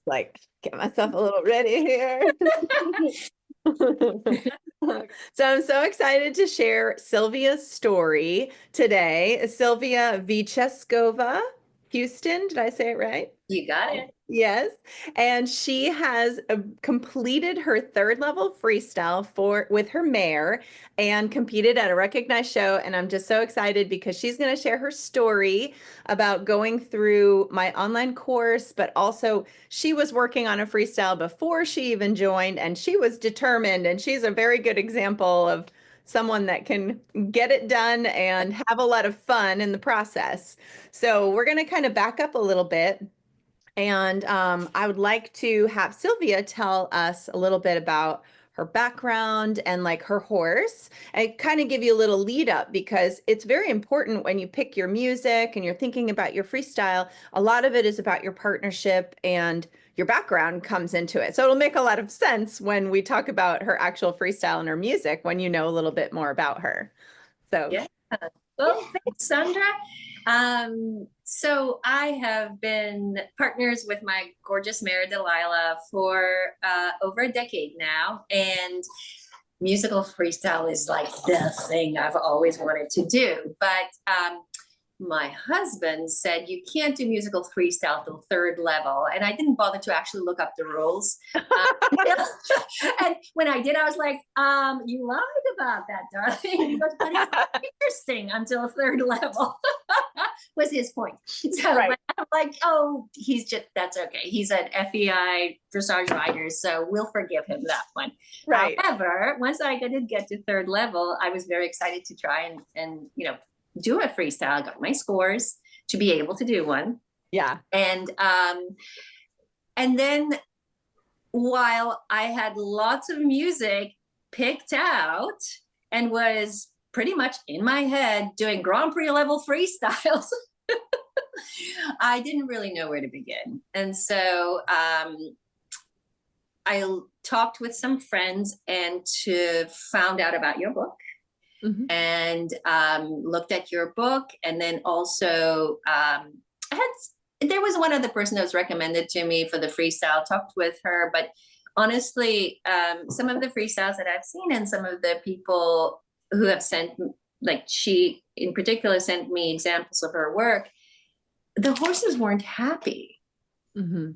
like, get myself a little ready here. So I'm so excited to share Sylvia's story today. Sylvia Vitazkova-Houston, did I say it right? You got it. Yes. And she has completed her third level freestyle with her Mare and competed at a recognized show. And I'm just so excited because she's going to share her story about going through my online course, but also she was working on a freestyle before she even joined, and she was determined. And she's a very good example of someone that can get it done and have a lot of fun in the process. So we're going to kind of back up a little bit. And I would like to have Sylvia tell us a little bit about her background and like her horse, and kind of give you a little lead up, because it's very important when you pick your music and you're thinking about your freestyle. A lot of it is about your partnership, and your background comes into it. So it'll make a lot of sense when we talk about her actual freestyle and her music, when you know a little bit more about her. So Yeah. Well, thanks, Sandra. So I have been partners with my gorgeous Mare Delilah for over a decade now, and musical freestyle is like the thing I've always wanted to do. But my husband said you can't do musical freestyle till third level, and I didn't bother to actually look up the rules. And when I did, I was like, you lied about that, darling. He goes, but it's not interesting until third level. Was his point. So right. I'm like, oh, that's okay. He's an FEI dressage rider, so we'll forgive him that one. Right. However, once I did get to third level, I was very excited to try and do a freestyle. I got my scores to be able to do one. Yeah. And then while I had lots of music picked out and was pretty much in my head doing Grand Prix level freestyles, I didn't really know where to begin. And so I talked with some friends and found out about your book. Mm-hmm. And looked at your book, and then also there was one other person that was recommended to me for the freestyle. Talked with her, but honestly, some of the freestyles that I've seen and some of the people who have sent, like she in particular sent me examples of her work, the horses weren't happy. Mm-hmm.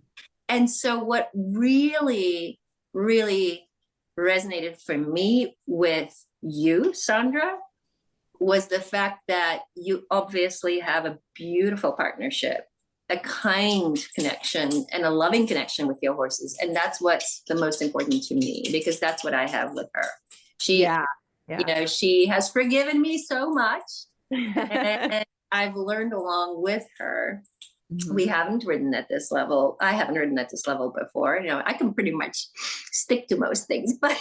And so what really, really resonated for me with you, Sandra, was the fact that you obviously have a beautiful partnership, a kind connection and a loving connection with your horses. And that's what's the most important to me, because that's what I have with her. She has forgiven me so much, and I've learned along with her. Mm-hmm. We haven't ridden at this level. I haven't ridden at this level before. I can pretty much stick to most things, but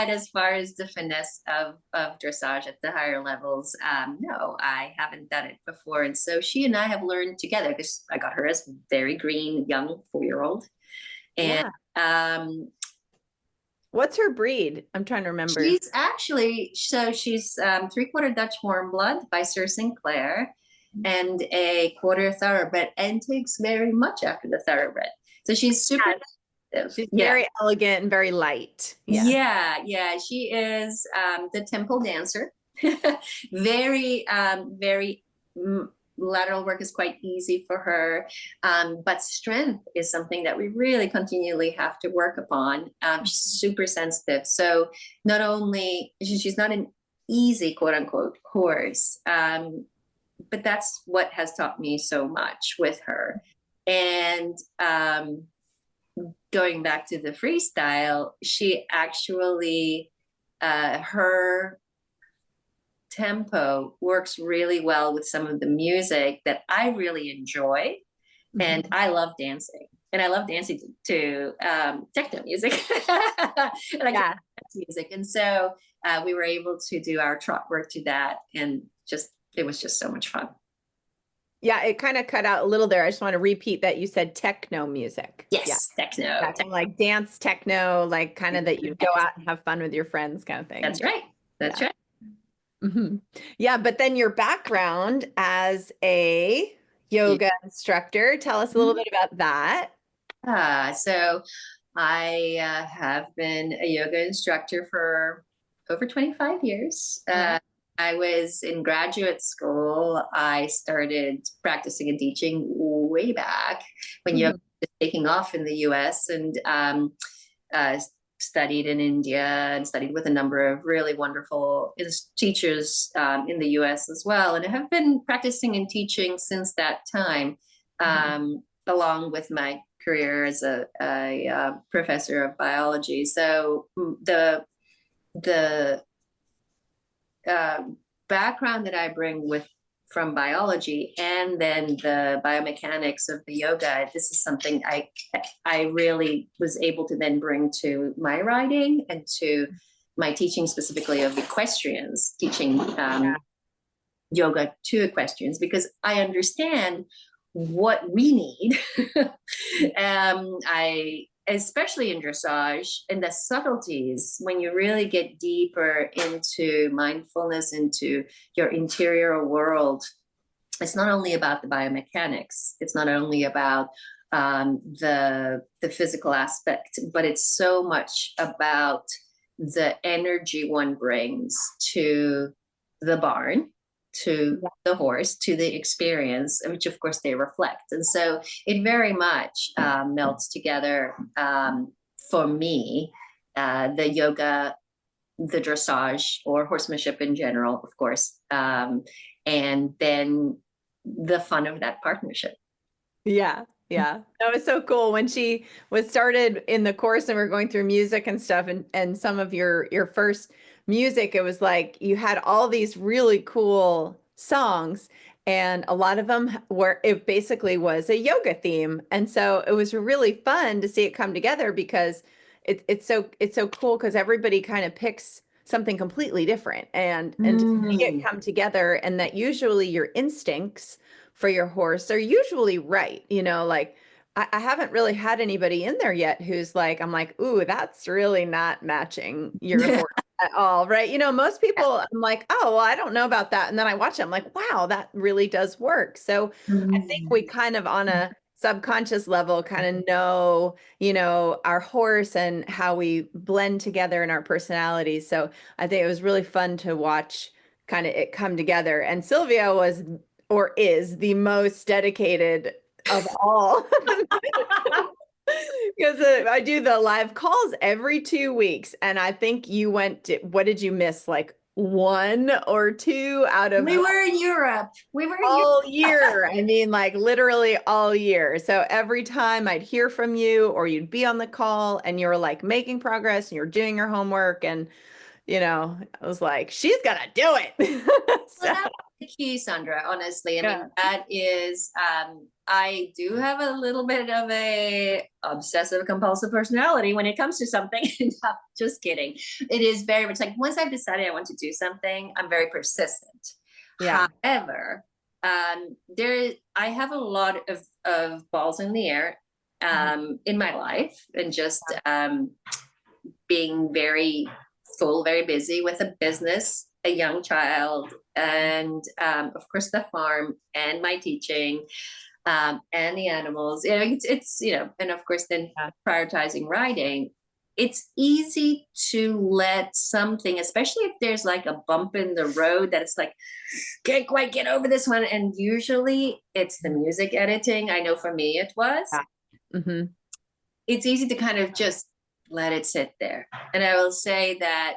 as far as the finesse of dressage at the higher levels, no, I haven't done it before. And so she and I have learned together, because I got her as very green, young 4-year-old. And what's her breed? I'm trying to remember. She's 3/4 Dutch warm blood by Sir Sinclair, and a quarter thoroughbred, and takes very much after the thoroughbred. So she's super active. She's very elegant and very light. Yeah, she is the temple dancer. Very lateral work is quite easy for her, but strength is something that we really continually have to work upon. She's super sensitive, so not only she's not an easy quote unquote horse, but that's what has taught me so much with her. And going back to the freestyle, she actually, her tempo works really well with some of the music that I really enjoy. Mm-hmm. And I love dancing. And I love dancing to techno music. And I dance music. And so we were able to do our trot work to that. And it was just so much fun. Yeah, it kind of cut out a little there. I just want to repeat that you said techno music. Yes, techno. Like dance techno, like kind of that you go out and have fun with your friends kind of thing. That's right. That's right. Mm-hmm. Yeah, but then your background as a yoga instructor, tell us a little bit about that. So I have been a yoga instructor for over 25 years. I was in graduate school. I started practicing and teaching way back when yoga was taking off in the US, and uh, studied in India and studied with a number of really wonderful teachers in the US as well. And I have been practicing and teaching since that time, along with my career as a professor of biology. So the background that I bring with from biology and then the biomechanics of the yoga, this is something I really was able to then bring to my writing and to my teaching, specifically of equestrians, teaching yoga to equestrians, because I understand what we need. I especially in dressage and the subtleties, when you really get deeper into mindfulness, into your interior world, it's not only about the biomechanics, it's not only about the physical aspect, but it's so much about the energy one brings to the barn, to the horse, to the experience, which of course they reflect. And so it very much melts together for me, the yoga, the dressage, or horsemanship in general, of course, and then the fun of that partnership. Yeah. Yeah. That was so cool when she was started in the course and we're going through music and stuff, and some of your first music, it was like you had all these really cool songs, and a lot of them were, it basically was a yoga theme. And so it was really fun to see it come together, because it's so cool, because everybody kind of picks something completely different, and to see it come together, and that usually your instincts for your horse are usually right. Like I haven't really had anybody in there yet who's like, I'm like, ooh, that's really not matching your horse at all, right? Most people, I'm like, oh, well, I don't know about that. And then I watch it, I'm like, wow, that really does work. So I think we kind of on a subconscious level kind of know, our horse and how we blend together in our personalities. So I think it was really fun to watch kind of it come together. And Sylvia was or is the most dedicated of all. Because I do the live calls every 2 weeks, and I think you went what did you miss? Like one or two out of We were in Europe. We were in all year. I mean, like literally all year. So every time I'd hear from you or you'd be on the call and you were like making progress and you're doing your homework, and I was like, she's gonna do it. Well, that's the key, Sandra, honestly. I mean, that is, I do have a little bit of a obsessive compulsive personality when it comes to something. No, just kidding. It is very much like, once I've decided I want to do something, I'm very persistent. Yeah. However, I have a lot of balls in the air in my life, and just being very full, very busy with a business, a young child, and of course the farm and my teaching, and the animals. It's and of course then prioritizing writing. It's easy to let something, especially if there's like a bump in the road that it's like, can't quite get over this one. And usually it's the music editing. I know for me it was. It's easy to kind of just let it sit there. And I will say that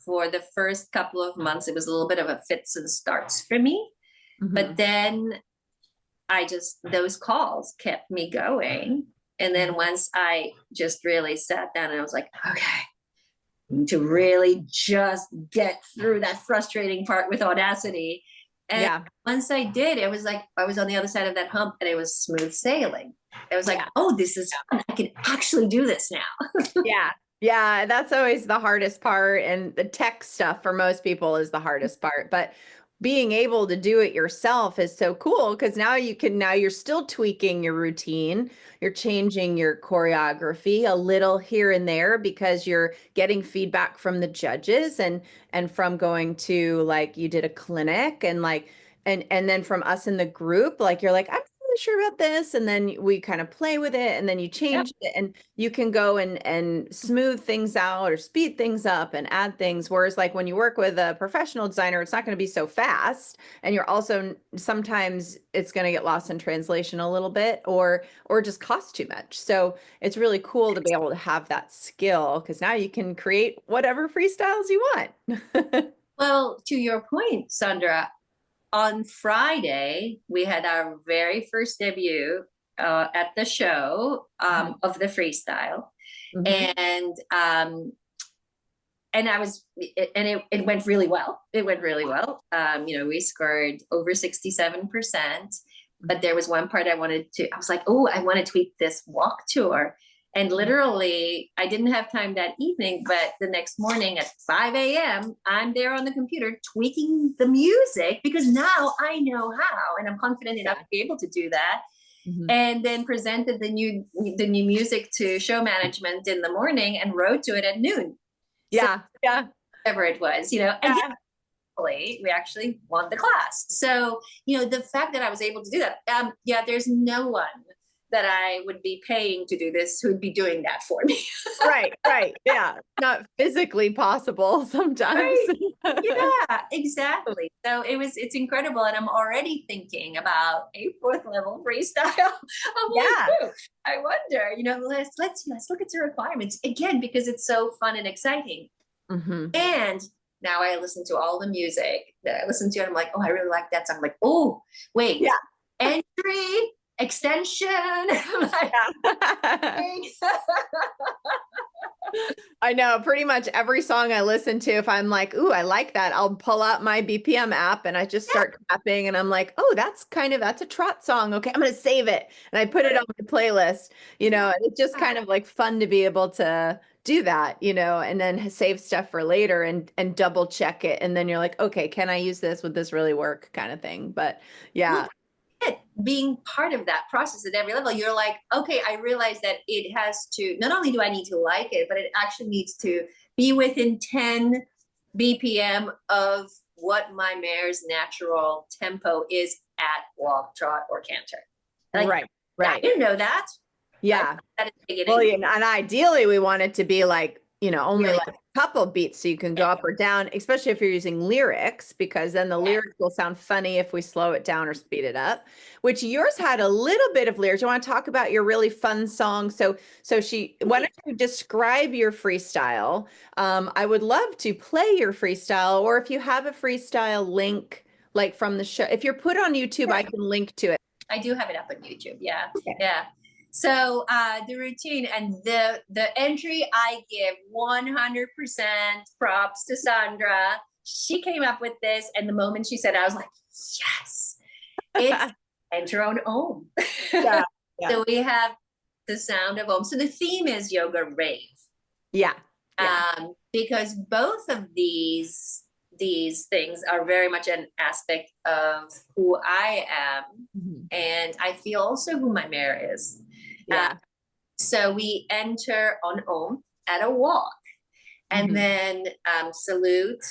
for the first couple of months, it was a little bit of a fits and starts for me. But then those calls kept me going. And then once I just really sat down and I was like, okay, to really just get through that frustrating part with Audacity. And once I did, it was like I was on the other side of that hump and it was smooth sailing. It was like, oh, this is fun. I can actually do this now. Yeah, that's always the hardest part. And the tech stuff for most people is the hardest part. But being able to do it yourself is so cool, because now you're still tweaking your routine. You're changing your choreography a little here and there, because you're getting feedback from the judges and from going to, like, you did a clinic, and like and then from us in the group, like you're like, I'm really really sure about this. And then we kind of play with it and then you Yep. change it and you can go and smooth things out or speed things up and add things. Whereas like when you work with a professional designer, it's not going to be so fast. And you're also sometimes it's going to get lost in translation a little bit or just cost too much. So it's really cool to be able to have that skill because now you can create whatever freestyles you want. Well, to your point, Sandra, on Friday, we had our very first debut at the show of the freestyle. Mhm. And I was, and it went really well. It went really well. We scored over 67%, but there was one part I was like, oh, I want to tweak this walk tour. And literally, I didn't have time that evening, but the next morning at 5 a.m., I'm there on the computer tweaking the music because now I know how, and I'm confident enough to be able to do that. Mhm. And then presented the new music to show management in the morning and wrote to it at noon. So Yeah. Yeah. whatever it was, and Yeah. we actually won the class. So, the fact that I was able to do that, there's no one that I would be paying to do this who would be doing that for me. Right, right. Yeah. Not physically possible sometimes. Right. Yeah, exactly. So it's incredible. And I'm already thinking about a fourth level freestyle. I'm Yeah. like, I wonder, let's look at the requirements again, because it's so fun and exciting. Hmm. And now I listen to all the music that I listen to, and I'm like, oh, I really like that song. I'm like, oh, wait, Yeah. entry, extension. Like, Yeah. I know pretty much every song I listen to, if I'm like, ooh, I like that, I'll pull out my BPM app and I just start clapping and I'm like, oh, that's a trot song. Okay, I'm gonna save it. And I put it on my playlist, and it's just kind of like fun to be able to do that, and then save stuff for later and double check it. And then you're like, okay, can I use this? Would this really work? Kind of thing. But well, yeah. being part of that process at every level, you're like, okay, I realize that it has to, not only do I need to like it, but it actually needs to be within 10 BPM of what my mare's natural tempo is at walk, trot, or canter. Like, Right. Right. I didn't know that. Yeah. That is the Well, beginning. and ideally we want it to be like, only Really, like a couple beats so you can go up or down, especially if you're using lyrics, because then the yeah. lyrics will sound funny if we slow it down or speed it up, which yours had a little bit of lyrics. You want to talk about your really fun song? Why don't you describe your freestyle? I would love to play your freestyle, or if you have a freestyle link, like from the show, if you're put on YouTube, I can link to it. I do have it up on YouTube. Yeah. Okay. Yeah. So the routine and the entry, I give 100% props to Sandra. She came up with this, and the moment she said it, I was like, yes, it's enter on Om. Yeah. Yeah. So we have the sound of Om. So the theme is yoga rave. Yeah. Yeah. Because both of these things are very much an aspect of who I am, and I feel also who my mare is. Yeah. So we enter on Om at a walk, and then salute,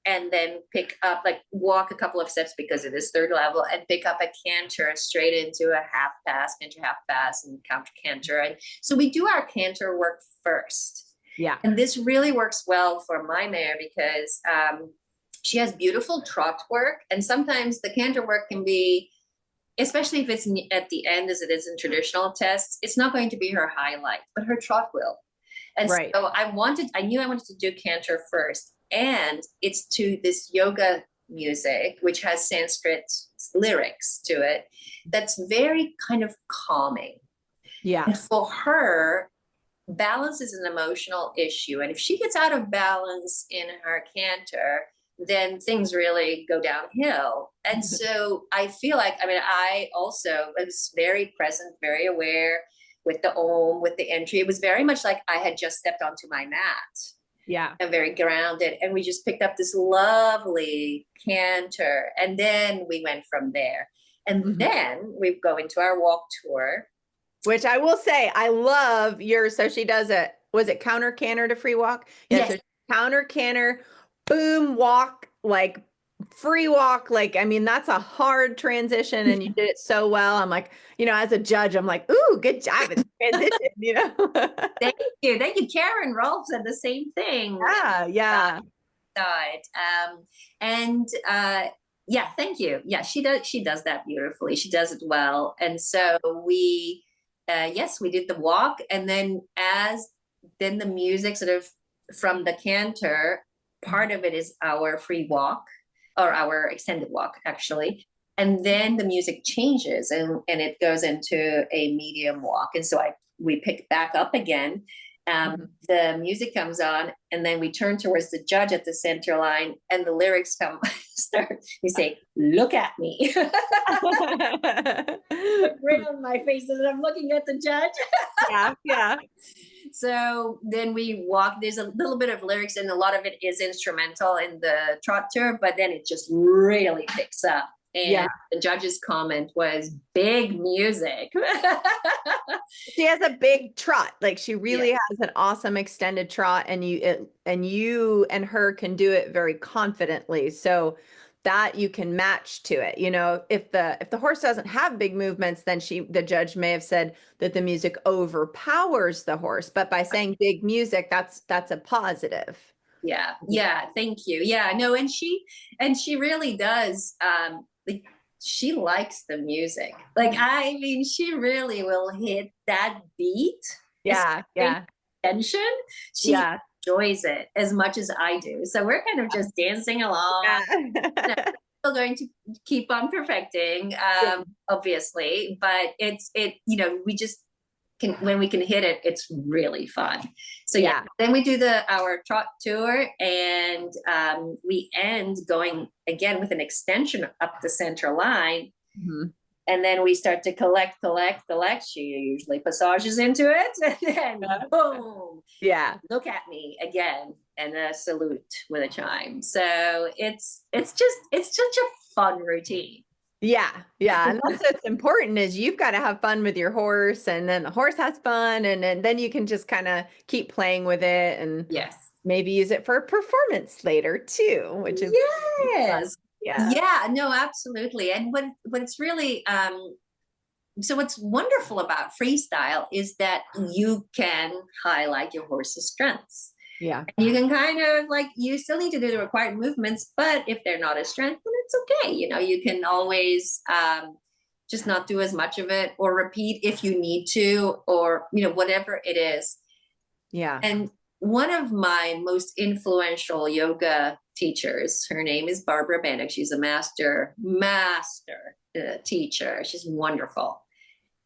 and then pick up, like walk a couple of steps because it is third level, and pick up a canter straight into a half pass, canter half pass, and counter canter. And so we do our canter work first. Yeah. And this really works well for my mare because she has beautiful trot work, and sometimes the canter work can be, especially if it's at the end as it is in traditional tests, it's not going to be her highlight, but her trot will. And Right. so I knew I wanted to do canter first, and it's to this yoga music, which has Sanskrit lyrics to it, that's very kind of calming. Yeah. And for her, balance is an emotional issue. And if she gets out of balance in her canter, then things really go downhill. And so I feel like, I also was very present, very aware with the Om, with the entry. It was very much like I had just stepped onto my mat. Yeah. And very grounded. And we just picked up this lovely canter. And then we went from there. And then we go into our walk tour. Which I will say, I love so she does was it counter canter to free walk? Yeah, Yes. so counter canter, boom, walk, like free walk, like, I mean, that's a hard transition and you did it so well. I'm like, as a judge, I'm like, ooh, good job. It's transition. Thank you. Thank you. Karen Rolfe said the same thing. Yeah, yeah. Side. And yeah, thank you. Yeah, she does that beautifully. She does it well. And so we yes, we did the walk, and then the music sort of from the canter, part of it is our free walk or our extended walk actually. And then the music changes and it goes into a medium walk. And so we pick back up again. The music comes on, and then we turn towards the judge at the center line, and the lyrics start. We say, "Look at me." Grin on my face as I'm looking at the judge. Yeah, yeah. So then we walk. There's a little bit of lyrics, and a lot of it is instrumental in the trot tour, but then it just really picks up. And the judge's comment was big music. She has a big trot. Like she really has an awesome extended trot, and you and her can do it very confidently. So that you can match to it. If the horse doesn't have big movements, then the judge may have said that the music overpowers the horse. But by saying big music, that's a positive. Yeah. Thank you. Yeah, no, and she really does. Like, she likes the music. Like, I mean, she really will hit that beat. Yeah. Tension. She enjoys it as much as I do. So we're kind of just dancing along. Yeah. Still going to keep on perfecting, obviously, but we just when we can hit it, it's really fun. So then we do our trot tour, and we end going again with an extension up the center line. And then we start to collect. She usually passages into it, and then boom, look at me again, and a salute with a chime. So it's such a fun routine. Yeah. And that's what's important is you've got to have fun with your horse, and then the horse has fun, and then you can just kind of keep playing with it, and maybe use it for performance later too, which is fun. Yeah, no, absolutely. And what it's really so what's wonderful about freestyle is that you can highlight your horse's strengths. Yeah. And you can kind of you still need to do the required movements, but if they're not a strength, then it's okay. You can always just not do as much of it, or repeat if you need to, or, whatever it is. Yeah. And one of my most influential yoga teachers, her name is Barbara Bannock. She's a master teacher. She's wonderful.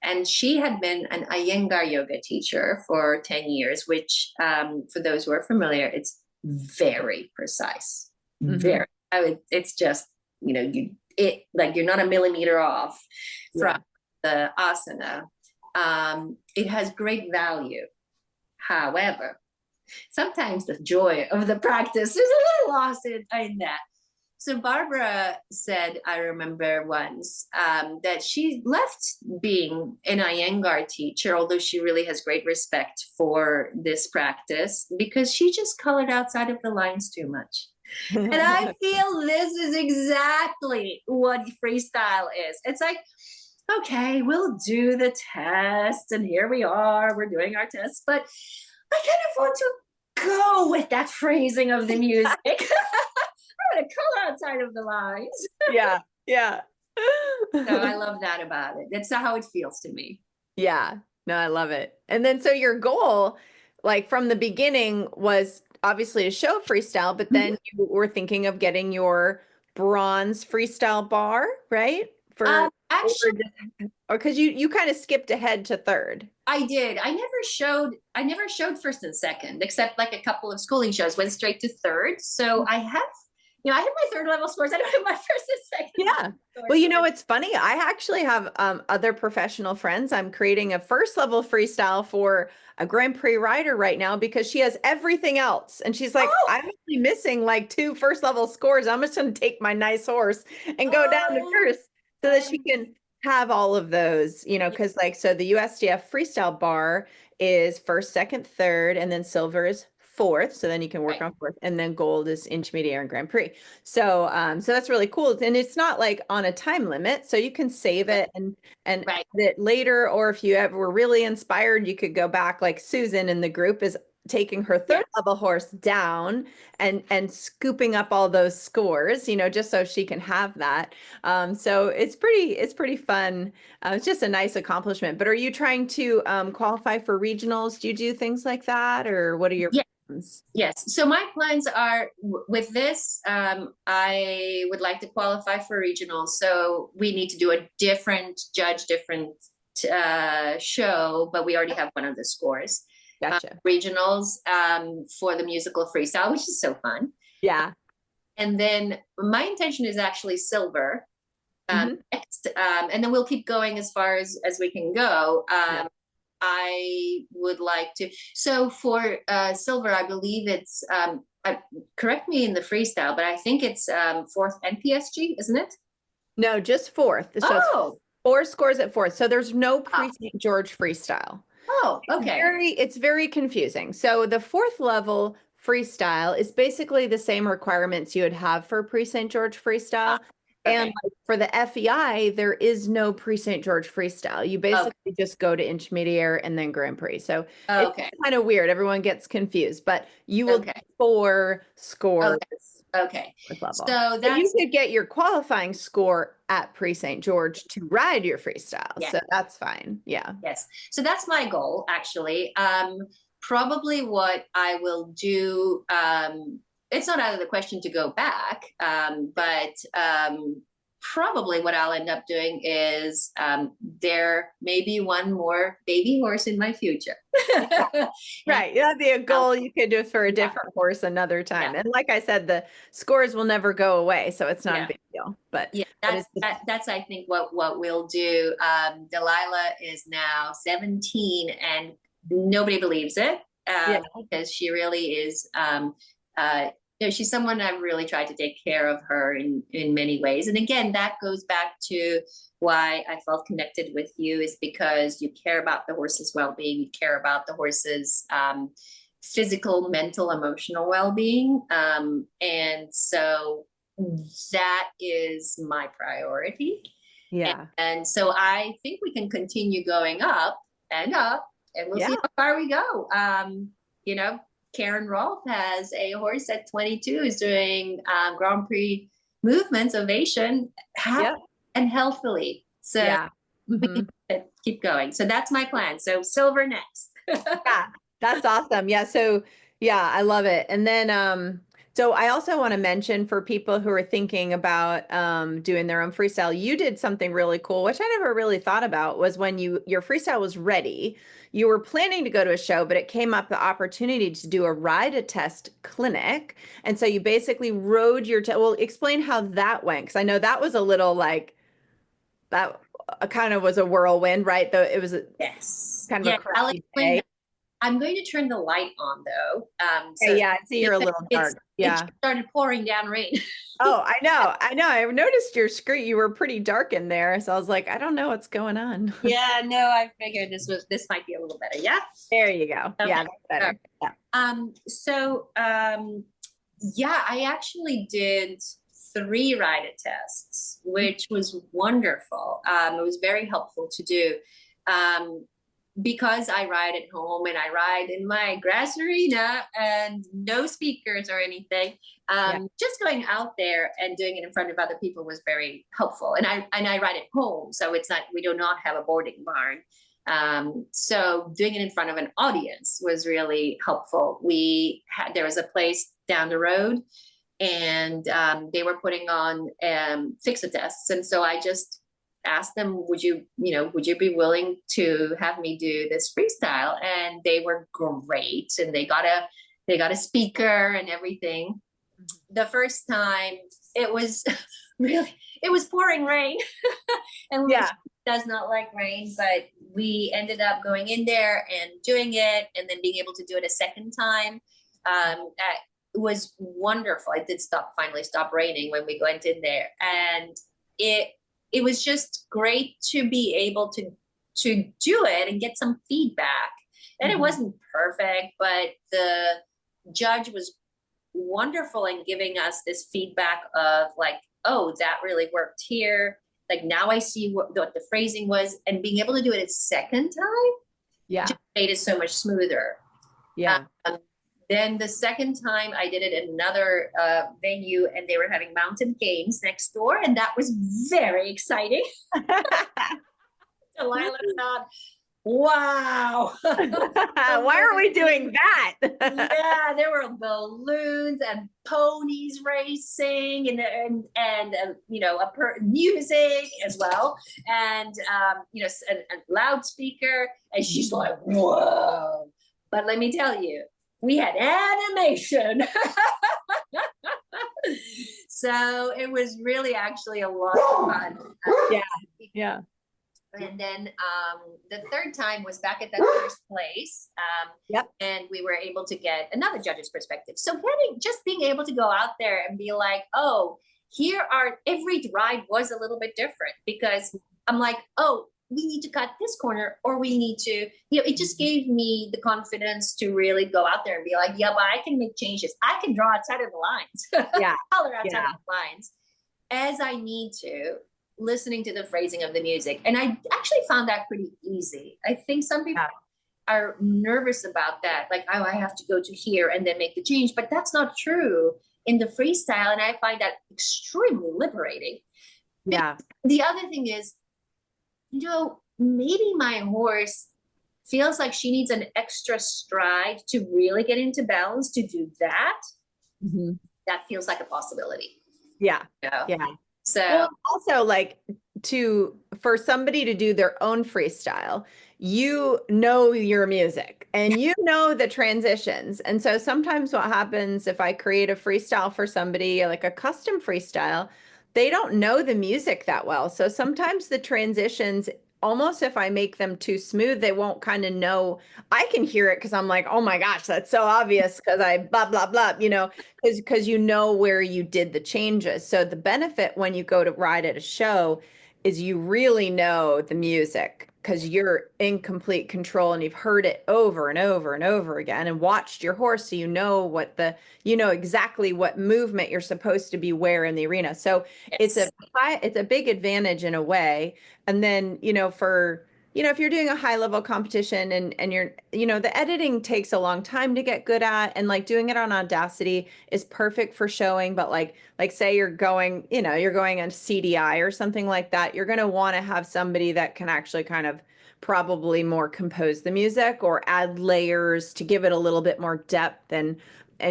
And she had been an Iyengar yoga teacher for 10 years, which for those who are familiar, it's very precise. Very. It's just, you're not a millimeter off from the asana. It has great value. However, sometimes the joy of the practice is a little lost in that. So Barbara said, I remember once, that she left being an Iyengar teacher, although she really has great respect for this practice, because she just colored outside of the lines too much. And I feel this is exactly what freestyle is. It's like, okay, we'll do the test, and here we are, we're doing our tests, but I kind of want to go with that phrasing of the music. I want to color outside of the lines. Yeah. So I love that about it. That's how it feels to me. Yeah. No, I love it. And then so your goal, from the beginning, was obviously to show freestyle, but then you were thinking of getting your bronze freestyle bar, right? Actually, or because you kind of skipped ahead to third. I did. I never showed first and second, except a couple of schooling shows. Went straight to third. So I have I have my third level scores. I don't have my first and second. Yeah. Well, it's funny. I actually have other professional friends. I'm creating a first level freestyle for a Grand Prix rider right now because she has everything else. And she's like, I'm actually missing 2 first level scores. I'm just going to take my nice horse and go down to first so that she can have all of those, because so the USDF Freestyle Bar is first, second, third, and then silver is fourth. So then you can work on fourth, and then gold is intermediate and Grand Prix. So so that's really cool. And it's not like on a time limit, so you can save it and add it later. Or if you ever were really inspired, you could go back, like Susan in the group is taking her third level horse down and scooping up all those scores, you know, just so she can have that. So it's pretty fun. It's just a nice accomplishment. But are you trying to qualify for regionals? Do you do things like that, or what are your plans? Yes. So my plans are with this. I would like to qualify for regionals. So we need to do a different show, but we already have one of the scores. Gotcha. Regionals for the musical freestyle, which is so fun. Yeah. And then my intention is actually silver next, and then we'll keep going as far as we can go. I would like to. So for silver, I believe it's. Correct me in the freestyle, but I think it's fourth NPSG, isn't it? No, just fourth. So it's 4 scores at fourth. So there's no pre-St. George freestyle. Oh, okay. It's very confusing. So the fourth level freestyle is basically the same requirements you would have for pre-St. George freestyle. And for the FEI, there is no pre-St. George freestyle. You basically just go to intermediate and then Grand Prix. So it's kind of weird. Everyone gets confused, but you will get 4 scores. So you could get your qualifying score at pre-St. George to ride your freestyle. So that's fine. Yeah. Yes. So that's my goal, actually. Probably what I will do, it's not out of the question to go back, but probably what I'll end up doing is there may be one more baby horse in my future. Right. That'd be a goal you could do for a different horse another time. And like I said, the scores will never go away, so it's not a big deal. But that's I think what we'll do. Delilah is now 17 and nobody believes it because she really is you know, she's someone I've really tried to take care of her in many ways. And again, that goes back to why I felt connected with you, is because you care about the horse's well-being, you care about the horse's physical, mental, emotional well-being. And so that is my priority. Yeah. And so I think we can continue going up, and we'll see how far we go. You know, Karen Rolfe has a horse at 22 who's doing Grand Prix movements, ovation, and healthily. So keep going. So that's my plan. So silver next. That's awesome. Yeah. So I love it. And then so I also want to mention, for people who are thinking about doing their own freestyle, you did something really cool, which I never really thought about, was when your freestyle was ready, you were planning to go to a show, but it came up the opportunity to do a ride-a-test clinic. And so you basically rode your, well, explain how that went. Because I know that was a little like, that kind of was a whirlwind, right? Though it was kind of a crappy day. I'm going to turn the light on though. So I see you're a little dark. It started pouring down rain. Oh, I know. I noticed your screen. You were pretty dark in there. So I was like, I don't know what's going on. Yeah, no, I figured this might be a little better. Yeah. There you go. Okay. Yeah, that's better. Yeah. I actually did 3 ride-a-tests, which was wonderful. It was very helpful to do. Because I ride at home and I ride in my grass arena and no speakers or anything, just going out there and doing it in front of other people was very helpful. And I ride at home, so we do not have a boarding barn. So doing it in front of an audience was really helpful. There was a place down the road, and they were putting on fixer tests, and so I just asked them, would you be willing to have me do this freestyle? And they were great, and they got a speaker and everything. The first time it was pouring rain and does not like rain, but we ended up going in there and doing it, and then being able to do it a second time. That was wonderful. It did finally stop raining when we went in there, and it was just great to be able to do it and get some feedback. And it wasn't perfect, but judge was wonderful in giving us this feedback of like, oh, that really worked here. Like now I see what the phrasing was, and being able to do it a second time just made it so much smoother. Yeah. Then the second time I did it at another venue, and they were having mountain games next door, and that was very exciting. Delilah thought, wow. Why are we doing that? Yeah, there were balloons and ponies racing, and you know, music as well, and you know, a loudspeaker, and she's like, whoa. But let me tell you, we had animation. So it was really actually a lot of fun. Yeah. And then the third time was back at that first place. And we were able to get another judge's perspective. So being able to go out there and be like, oh, every ride was a little bit different, because I'm like, oh, we need to cut this corner, or we need to, you know, it just gave me the confidence to really go out there and be like, yeah, but I can make changes. I can draw outside of the lines. Color outside of the lines as I need to, listening to the phrasing of the music. And I actually found that pretty easy. I think some people are nervous about that. Like, oh, I have to go to here and then make the change, but that's not true in the freestyle. And I find that extremely liberating. Yeah. The other thing is, you know, maybe my horse feels like she needs an extra stride to really get into balance to do that. That feels like a possibility. Yeah. You know? Yeah. So well, also, like, for somebody to do their own freestyle, you know your music and you know the transitions. And so sometimes what happens if I create a freestyle for somebody, like a custom freestyle, they don't know the music that well. So sometimes the transitions, almost if I make them too smooth, they won't kind of know. I can hear it because I'm like, oh my gosh, that's so obvious because I blah, blah, blah, you know, because you know where you did the changes. So the benefit when you go to ride at a show is you really know the music because you're in complete control and you've heard it over and over and over again and watched your horse. So you know exactly what movement you're supposed to be where in the arena. So it's a big advantage in a way. And then, you know, if you're doing a high level competition and you're, you know, the editing takes a long time to get good at, and like doing it on Audacity is perfect for showing. But like say you're going on CDI or something like that, you're going to want to have somebody that can actually kind of probably more compose the music or add layers to give it a little bit more depth and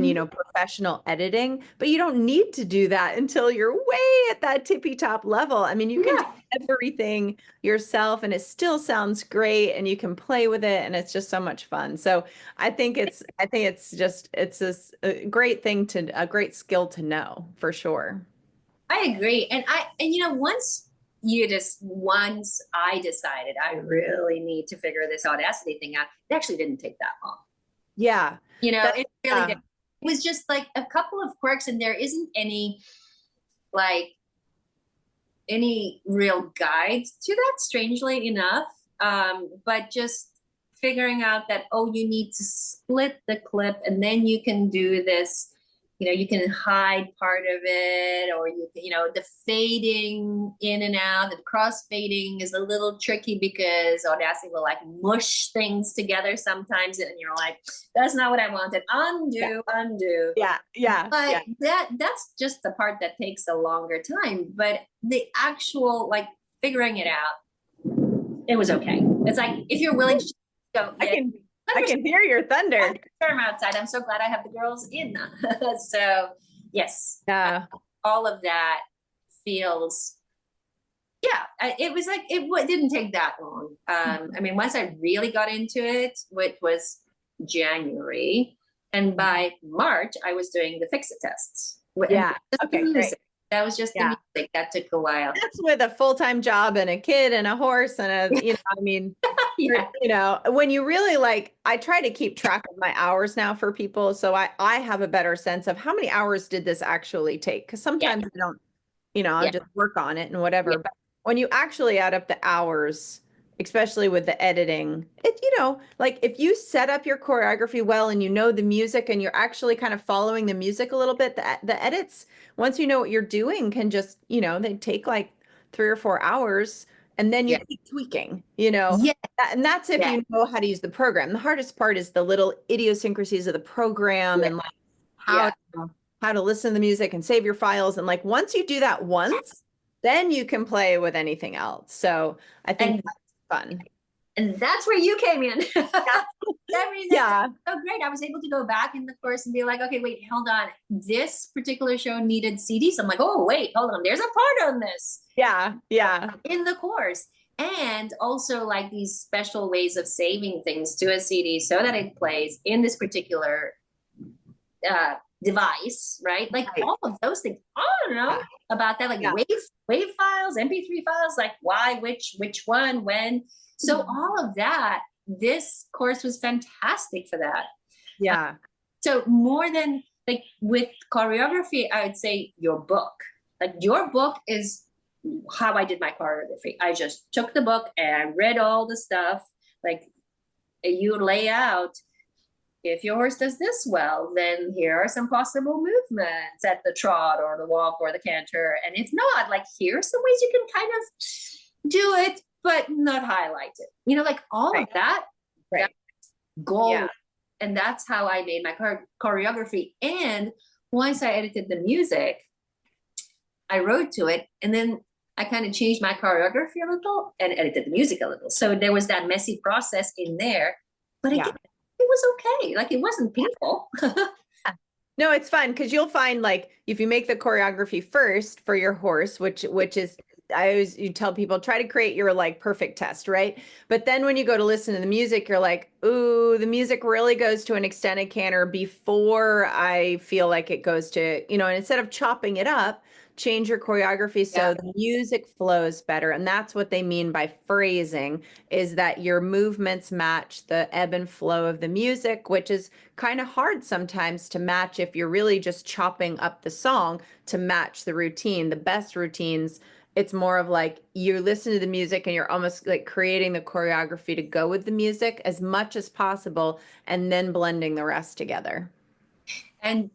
you know, professional editing. But you don't need to do that until you're way at that tippy top level. I mean, you can do everything yourself and it still sounds great and you can play with it and it's just so much fun. So I think it's a great thing a great skill to know for sure. I agree. And you know, once I decided I really need to figure this Audacity thing out, it actually didn't take that long. Yeah. You know, it really did. It was just like a couple of quirks, and there isn't any real guides to that, strangely enough. But just figuring out that, oh, you need to split the clip and then you can do this, you know, you can hide part of it, or you know, the fading in and out, the cross fading is a little tricky because Audacity will like mush things together sometimes, and you're like, that's not what I wanted. Undo. Yeah. But that's just the part that takes a longer time. But the actual like figuring it out, it was okay. It's like if you're willing to go, I can hear your thunder. I'm outside. I'm so glad I have the girls in. So yes, all of that feels, it was like, it didn't take that long. I mean, once I really got into it, which was January, and by March, I was doing the fix-it tests. Yeah. Okay, great. That was just the music. That took a while. That's with a full-time job and a kid and a horse and you know, I mean, you know, when you really I try to keep track of my hours now for people. So I have a better sense of how many hours did this actually take? Because sometimes I don't, you know, I'll just work on it and whatever. But when you actually add up the hours, especially with the editing. It, like if you set up your choreography well and you know the music and you're actually kind of following the music a little bit, the edits, once you know what you're doing, can just, they take like 3 or 4 hours and then you Yeah. keep tweaking, Yeah. And that's if Yeah. you know how to use the program. The hardest part is the little idiosyncrasies of the program Yeah. and like how Yeah. how to listen to the music and save your files. And like once you do that once, then you can play with anything else. So I think And that's fun. and that's where you came in. I mean, that's Yeah. so great. I was able to go back in the course and be like, okay, wait, hold on. This particular show needed CDs. I'm like, oh, wait, hold on. There's a part on this Yeah. Yeah. in the course. And also like these special ways of saving things to a CD so that it plays in this particular device, right? Like Right. all of those things. I don't know Yeah. about that, like Yeah. wave files, MP3 files, like why, which one, when. So all of that, this course was fantastic for that. Yeah. So more than like with choreography, I would say your book. Like your book is how I did my choreography. I just took the book and read all the stuff. Like you lay out, if your horse does this well, then here are some possible movements at the trot or the walk or the canter. And if not, like here's some ways you can kind of do it, but not highlight it. Like all Right. of that, Right. that's gold. Yeah. And that's how I made my choreography. And once I edited the music, I wrote to it, and then I kind of changed my choreography a little and edited the music a little. So there was that messy process in there, but again, Yeah. it was okay. Like it wasn't painful. No, it's fun because you'll find like if you make the choreography first for your horse, which is I always you tell people try to create your like perfect test, right? But then when you go to listen to the music, you're like, ooh, the music really goes to an extended canter before I feel like it goes to, and instead of chopping it up, change your choreography Yeah. so the music flows better. And that's what they mean by phrasing, is that your movements match the ebb and flow of the music, which is kind of hard sometimes to match if you're really just chopping up the song to match the routine. The best routines, it's more of like you listen to the music and you're almost like creating the choreography to go with the music as much as possible and then blending the rest together. And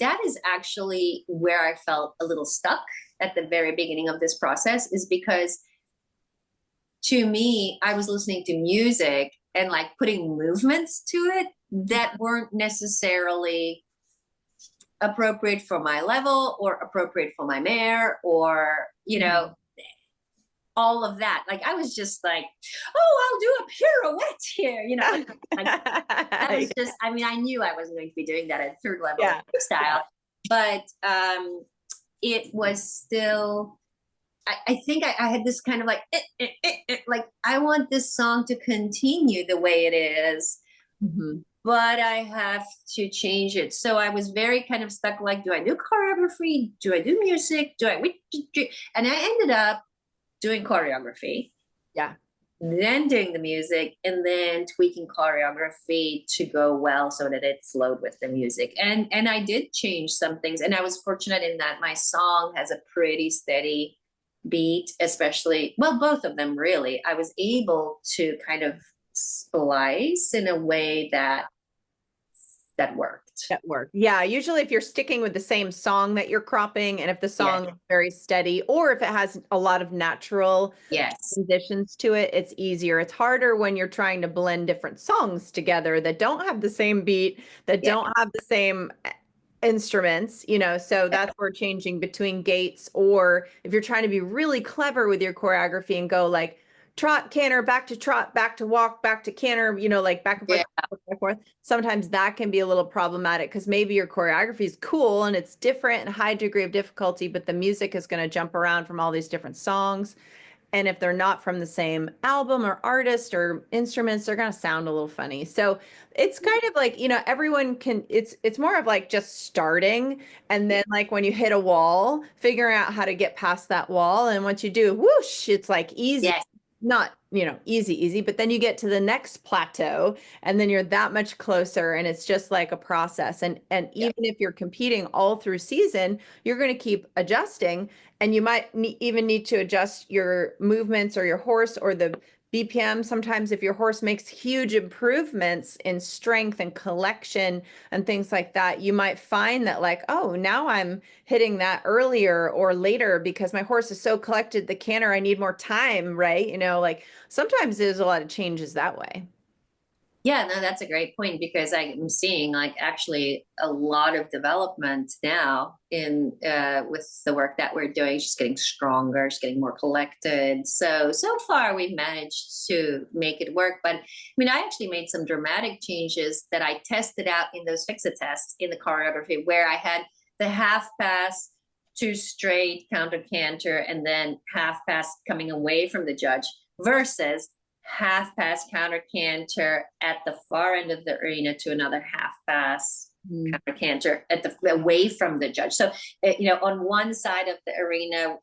that is actually where I felt a little stuck at the very beginning of this process, is because to me, I was listening to music and like putting movements to it that weren't necessarily appropriate for my level or appropriate for my mare, or all of that. Like I was just like, oh, I'll do a pirouette here, like that was just, I mean, I knew I wasn't going to be doing that at third level Yeah. freestyle, but it was still, I think I had this kind of like, like I want this song to continue the way it is, but I have to change it. So I was very kind of stuck, like, do I do choreography? Do I do music? And I ended up doing choreography. Yeah. Then doing the music, and then tweaking choreography to go well so that it flowed with the music. And I did change some things, and I was fortunate in that my song has a pretty steady beat, especially, well, both of them really. I was able to kind of splice in a way that worked. That work. Yeah, usually if you're sticking with the same song that you're cropping, and if the song is very steady, or if it has a lot of natural Yes. transitions to it, it's easier. It's harder when you're trying to blend different songs together that don't have the same beat, that don't have the same instruments, so that's where changing between gaits, or if you're trying to be really clever with your choreography and go like trot, canter, back to trot, back to walk, back to canter, like back and forth, back and forth. Sometimes that can be a little problematic because maybe your choreography is cool and it's different and high degree of difficulty, but the music is going to jump around from all these different songs. And if they're not from the same album or artist or instruments, they're going to sound a little funny. So it's kind of like, everyone can, it's more of like just starting. And then like when you hit a wall, figuring out how to get past that wall. And once you do, whoosh, it's like easy. Yes. Not, easy, but then you get to the next plateau and then you're that much closer, and it's just like a process. And even if you're competing all through season, you're going to keep adjusting, and you might even need to adjust your movements or your horse or the BPM. Sometimes if your horse makes huge improvements in strength and collection and things like that, you might find that like, oh, now I'm hitting that earlier or later because my horse is so collected the canter, I need more time, right? Like sometimes there's a lot of changes that way. Yeah, no, that's a great point because I'm seeing like actually a lot of development now in with the work that we're doing. She's getting stronger, she's getting more collected. So far we've managed to make it work. But I mean, I actually made some dramatic changes that I tested out in those fix-it tests in the choreography where I had the half pass, two straight counter canter, and then half pass coming away from the judge versus half pass counter canter at the far end of the arena to another half pass counter canter at the away from the judge. So on one side of the arena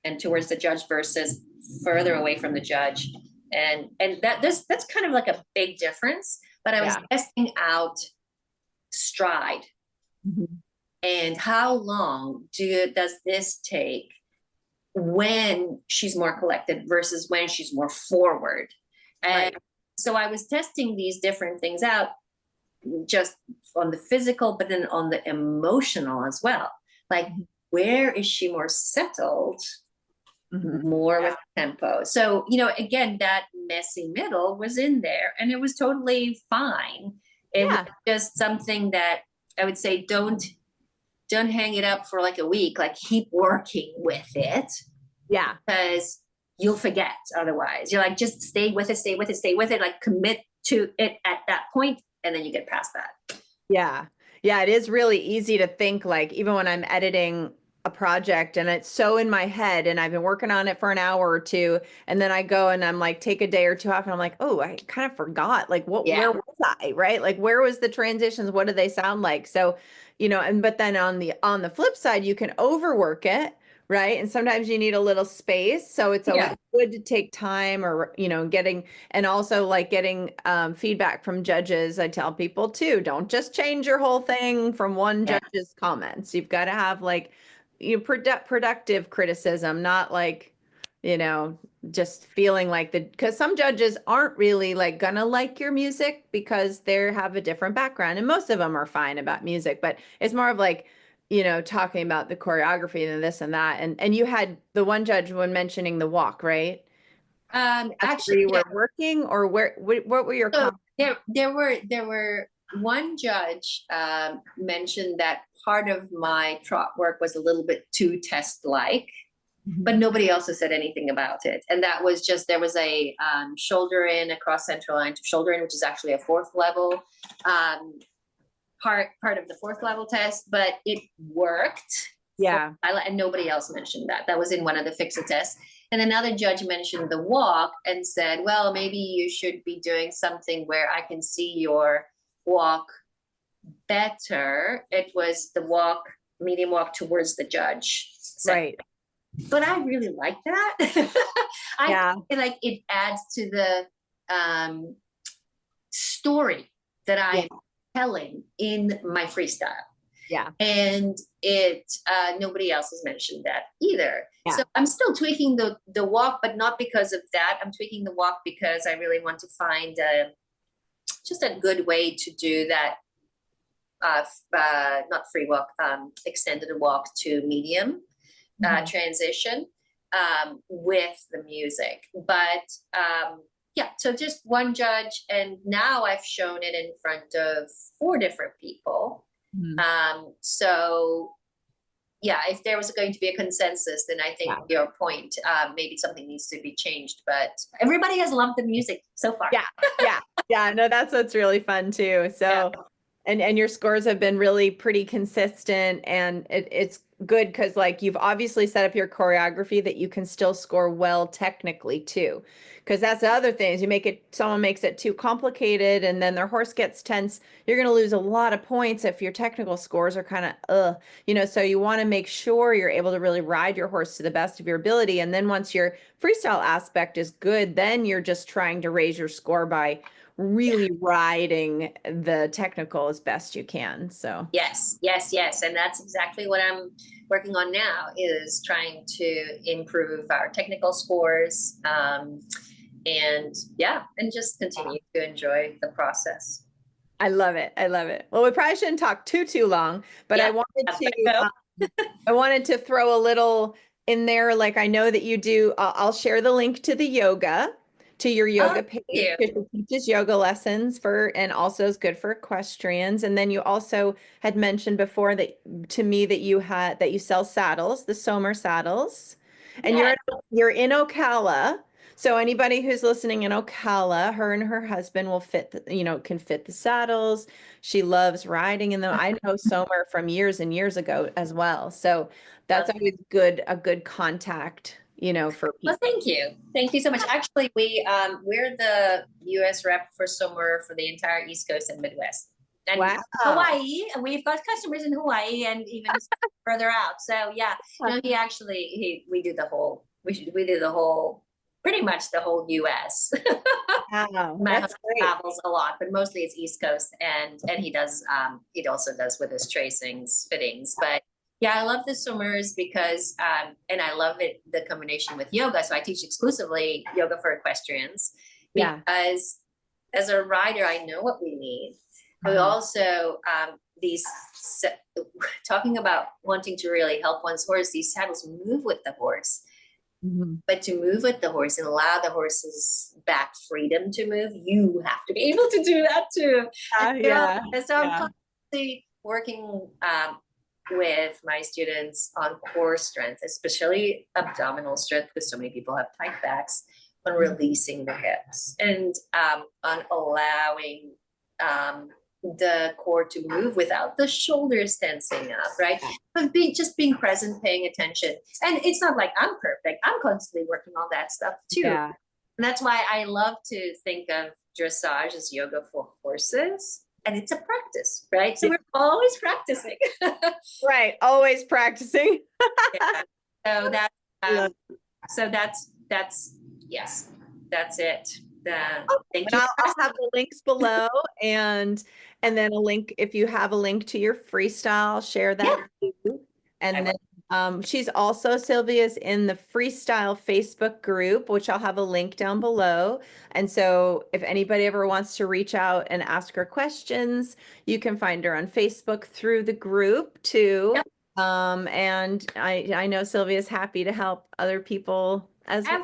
and towards the judge versus further away from the judge, and that's kind of like a big difference. But I was testing out stride and how long does this take when she's more collected versus when she's more forward. And so I was testing these different things out just on the physical, but then on the emotional as well. Like, where is she more settled, more with tempo? So, again, that messy middle was in there and it was totally fine. It was just something that I would say, don't hang it up for like a week, like keep working with it. Yeah. Because you'll forget otherwise. You're like, just stay with it, like commit to it at that point, and then you get past that. Yeah. Yeah, it is really easy to think like even when I'm editing a project and it's so in my head and I've been working on it for an hour or two and then I go and I'm like take a day or two off and I'm like, oh, I kind of forgot like where was I, right? Like where was the transitions? What do they sound like? So, but then on the flip side, you can overwork it, right? And sometimes you need a little space. So it's always good to take time or, and also like getting feedback from judges. I tell people too, don't just change your whole thing from one judge's comments. You've got to have like, productive criticism, not like, just feeling like because some judges aren't really like gonna like your music because they have a different background and most of them are fine about music, but it's more of like, talking about the choreography and this and that. And you had the one judge when mentioning the walk, right? Actually, you were working or what were your comments? There were one judge mentioned that part of my trot work was a little bit too test-like, but nobody else has said anything about it. And that was just, there was a shoulder in across central line to shoulder in, which is actually a fourth level part of the fourth level test, but it worked. Yeah. And nobody else mentioned that. That was in one of the fix-it tests. And another judge mentioned the walk and said, well, maybe you should be doing something where I can see your walk better. It was the medium walk towards the judge. So, right. But I really like that. I feel like it adds to the story that I'm telling in my freestyle. Yeah. And nobody else has mentioned that either. Yeah. So I'm still tweaking the walk, but not because of that. I'm tweaking the walk because I really want to find just a good way to do that. Not free walk, extended walk to medium transition with the music. But so just one judge, and now I've shown it in front of 4 different people. So if there was going to be a consensus, then I think your point, maybe something needs to be changed, but everybody has loved the music so far. Yeah. No, that's what's really fun too. So, and your scores have been really pretty consistent, and it's good because like you've obviously set up your choreography that you can still score well technically too. Because that's the other thing is someone makes it too complicated and then their horse gets tense. You're going to lose a lot of points if your technical scores are kind of, so you want to make sure you're able to really ride your horse to the best of your ability. And then once your freestyle aspect is good, then you're just trying to raise your score by really riding the technical as best you can. So yes. And that's exactly what I'm working on now, is trying to improve our technical scores. and yeah, and just continue to enjoy the process. I love it. I love it. Well, we probably shouldn't talk too long, but Yeah, I wanted to throw a little in there. Like I know that you do. I'll share the link to the yoga, to your yoga thank page, you. because it teaches yoga lessons for, and also is good for equestrians. And then you also had mentioned before that to me that you sell saddles, the Somer saddles, and Yeah. you're in Ocala. So anybody who's listening in Ocala, her and her husband will can fit the saddles. She loves riding in them. I know Somer from years and years ago as well. So that's always a good contact, for Well, people. thank you. Thank you so much. Actually, we're the US rep for Summer for the entire East Coast and Midwest. And Wow. Hawaii, and we've got customers in Hawaii and even further out. So yeah, no, we do the whole we do the whole pretty much the whole US. Wow. My That's husband great. travels a lot, but mostly it's East Coast, and he also does with his tracings, fittings. But yeah, I love the swimmers because and I love it the combination with yoga. So I teach exclusively yoga for equestrians Yeah. because as a rider, I know what we need. But also these talking about wanting to really help one's horse, these saddles move with the horse. But to move with the horse and allow the horse's back freedom to move, you have to be able to do that too. Yeah. So I'm constantly working with my students on core strength, especially abdominal strength, because so many people have tight backs, on releasing the hips and on allowing the core to move without the shoulders tensing up, right? But just being present, paying attention. And it's not like I'm perfect. I'm constantly working on that stuff too. Yeah. And that's why I love to think of dressage as yoga for horses. And it's a practice, right? So we're always practicing. Right. Always practicing. Yeah. So that's yes, that's it. Thank you. I'll have the links below and then a link if you have a link to your freestyle, share that too. And then she's also Sylvia's in the freestyle Facebook group, which I'll have a link down below. And so if anybody ever wants to reach out and ask her questions, you can find her on Facebook through the group too. Yep. And I know Sylvia's happy to help other people as well.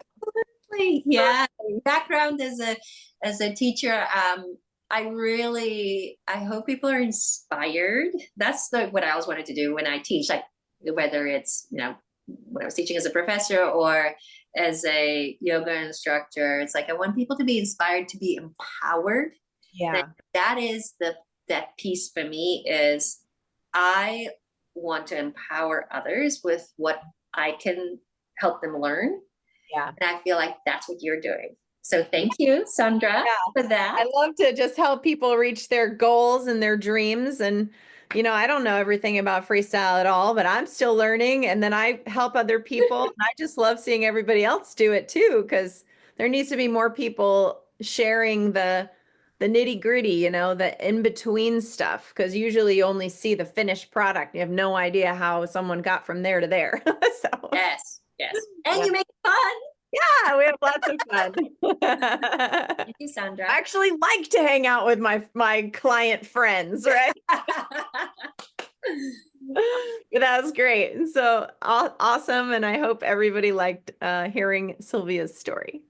Absolutely. Yeah. Background as a teacher, I hope people are inspired. That's what I always wanted to do when I teach, like whether it's, when I was teaching as a professor or as a yoga instructor, it's like I want people to be inspired, to be empowered. Yeah. That is that piece for me is I want to empower others with what I can help them learn. Yeah. And I feel like that's what you're doing. So thank you, Sandra, for that. I love to just help people reach their goals and their dreams. And, I don't know everything about freestyle at all, but I'm still learning. And then I help other people. And I just love seeing everybody else do it too, because there needs to be more people sharing the nitty gritty, the in between stuff. Because usually you only see the finished product. You have no idea how someone got from there to there. So yes. And you make it fun. Yeah, we have lots of fun. Thank you, Sandra. I actually like to hang out with my client friends, right? That was great. So awesome. And I hope everybody liked hearing Sylvia's story.